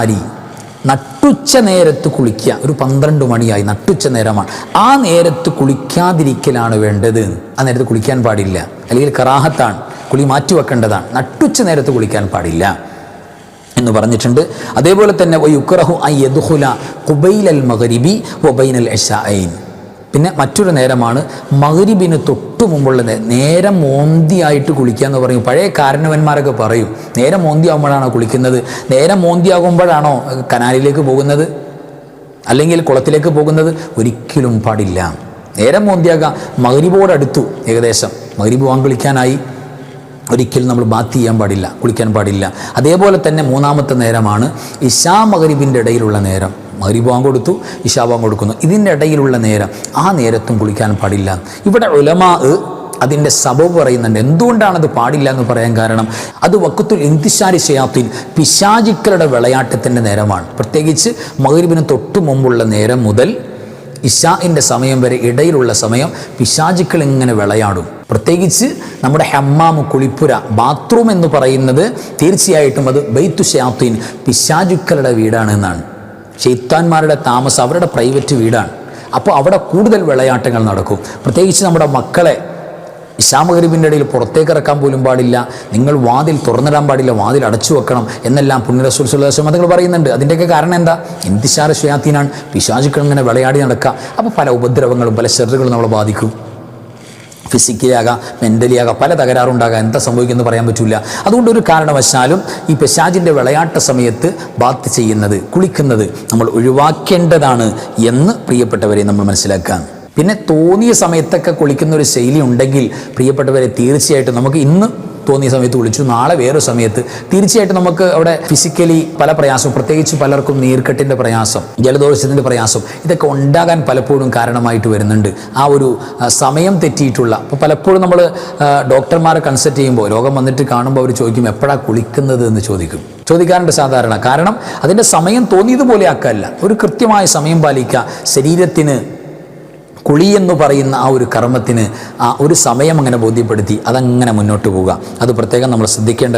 അരി നട്ടുച്ച നേരത്ത് കുളിക്കുക. ഒരു 12 മണിയായി, നട്ടുച്ച നേരമാണ്. ആ നേരത്ത് കുളിക്കാതിരിക്കലാണ് വേണ്ടത്. ആ നേരത്ത് കുളിക്കാൻ പാടില്ല, അല്ലെങ്കിൽ കറാഹത്താണ്, കുളി മാറ്റിവെക്കേണ്ടതാണ്. നട്ടുച്ച നേരത്ത് കുളിക്കാൻ പാടില്ല എന്ന് പറഞ്ഞിട്ടുണ്ട്. അതേപോലെ തന്നെ വയുക്റഹു അൻ യദ്ഖുല ഖുബൈലൽ മഗ്രിബി വബൈനൽ ഇശാഅൈൻ. പിന്നെ മറ്റൊരു നേരമാണ് മഗ്രിബിന് തൊട്ടു മുമ്പുള്ള നേരം മോന്തിയായിട്ട് കുളിക്കുക എന്ന് പറയും. പഴയ കാരണവന്മാരൊക്കെ പറയും, നേരം മോന്തിയാകുമ്പോഴാണോ കുളിക്കുന്നത്? നേരം മോന്തിയാകുമ്പോഴാണോ കനാലിലേക്ക് പോകുന്നത്, അല്ലെങ്കിൽ കുളത്തിലേക്ക് പോകുന്നത്? ഒരിക്കലും പാടില്ല. നേരം മോന്തിയാകാം മഗ്രിബോടടുത്തു, ഏകദേശം മഗ്രിബ് വാങ്കുളിക്കാനായി, ഒരിക്കലും നമ്മൾ ബാത്ത് ചെയ്യാൻ പാടില്ല, കുളിക്കാൻ പാടില്ല. അതേപോലെ തന്നെ മൂന്നാമത്തെ നേരമാണ് ഇശാ മഗ്രിബിൻ്റെ ഇടയിലുള്ള നേരം. മഗ്രിബ് ബാങ്ക് കൊടുത്തു, ഇശാ ബാങ്ക് കൊടുക്കുന്നു, ഇതിൻ്റെ ഇടയിലുള്ള നേരം, ആ നേരത്തും കുളിക്കാൻ പാടില്ല. ഇവിടെ ഉലമാ അതിൻ്റെ സബബ് പറയുന്നുണ്ട്. എന്തുകൊണ്ടാണത് പാടില്ല എന്ന് പറയാൻ കാരണം, അത് വഖത്തുൽ ഇന്തിശാരി ശയാത്തീൻ, പിശാചുക്കളുടെ വിളയാട്ടത്തിൻ്റെ നേരമാണ്. പ്രത്യേകിച്ച് മഗ്രിബിന് തൊട്ടു മുമ്പുള്ള നേരം മുതൽ ഇശാഇൻ്റെ സമയം വരെ ഇടയിലുള്ള സമയം പിശാചുക്കൾ ഇങ്ങനെ വിളയാടും. പ്രത്യേകിച്ച് നമ്മുടെ ഹമ്മാമ്, കുളിപ്പുര, ബാത്റൂം എന്ന് പറയുന്നത് തീർച്ചയായിട്ടും അത് ബൈത്തു ശയാത്തീൻ, പിശാചുക്കളുടെ വീടാണ് എന്നാണ്. ശൈത്താന്മാരുടെ താമസം, അവരുടെ പ്രൈവറ്റ് വീടാണ്. അപ്പോൾ അവിടെ കൂടുതൽ വിളയാട്ടങ്ങൾ നടക്കും. പ്രത്യേകിച്ച് നമ്മുടെ മക്കളെ ഇശാ മഗ്രിബിൻ്റെ ഇടയിൽ പുറത്തേക്ക് ഇറക്കാൻ പോലും പാടില്ല, നിങ്ങൾ വാതിൽ തുറന്നിടാൻ പാടില്ല, വാതിൽ അടച്ചു വെക്കണം എന്നെല്ലാം പുണ്യ റസൂൽ സ്വല്ലല്ലാഹു അലൈഹി വസല്ലം അതുങ്ങൾ പറയുന്നുണ്ട്. അതിൻ്റെയൊക്കെ കാരണം എന്താ? ഇന്തിശാര ശയാത്തീനാണ്, പിശാചുക്കൾ ഇങ്ങനെ വിളയാടി നടക്കുക. അപ്പോൾ പല ഉപദ്രവങ്ങളും പല ഷർറുകളും നമ്മളെ ബാധിക്കും. ഫിസിക്കലി ആകാം, മെൻ്റലി ആകാം, പല തകരാറുണ്ടാകാം. എന്താ സംഭവിക്കുമെന്ന് പറയാൻ പറ്റില്ല. അതുകൊണ്ട് ഒരു കാരണവശാലും ഈ പിശാചിൻ്റെ വിളയാട്ട സമയത്ത് ബാത്ത് ചെയ്യുന്നത്, കുളിക്കുന്നത് നമ്മൾ ഒഴിവാക്കേണ്ടതാണ് എന്ന് പ്രിയപ്പെട്ടവരെ നമ്മൾ മനസ്സിലാക്കാം. പിന്നെ തോന്നിയ സമയത്തൊക്കെ കുളിക്കുന്ന ഒരു ശൈലി ഉണ്ടെങ്കിൽ പ്രിയപ്പെട്ടവരെ തീർച്ചയായിട്ടും നമുക്ക് ഇന്ന് തോന്നിയ സമയത്ത് കുളിച്ചു, നാളെ വേറൊരു സമയത്ത്, തീർച്ചയായിട്ടും നമുക്ക് അവിടെ ഫിസിക്കലി പല പ്രയാസവും, പ്രത്യേകിച്ച് പലർക്കും നീർക്കെട്ടിൻ്റെ പ്രയാസം, ജലദോഷത്തിൻ്റെ പ്രയാസം, ഇതൊക്കെ ഉണ്ടാകാൻ പലപ്പോഴും കാരണമായിട്ട് വരുന്നുണ്ട്. ആ ഒരു സമയം തെറ്റിയിട്ടുള്ള, അപ്പോൾ പലപ്പോഴും നമ്മൾ ഡോക്ടർമാരെ കൺസൾട്ട് ചെയ്യുമ്പോൾ രോഗം വന്നിട്ട് കാണുമ്പോൾ അവർ ചോദിക്കും എപ്പോഴാണ് കുളിക്കുന്നത് എന്ന് ചോദിക്കാറുണ്ട് സാധാരണ. കാരണം അതിൻ്റെ സമയം തോന്നിയതുപോലെ ആക്കല്ല, ഒരു കൃത്യമായ സമയം പാലിക്കുക. ശരീരത്തിന് കുളി എന്ന് പറയുന്ന ആ ഒരു കർമ്മത്തിന് ആ ഒരു സമയം അങ്ങനെ ബോധ്യപ്പെടുത്തി അതങ്ങനെ മുന്നോട്ട് പോവുക. അത് പ്രത്യേകം നമ്മൾ ശ്രദ്ധിക്കേണ്ട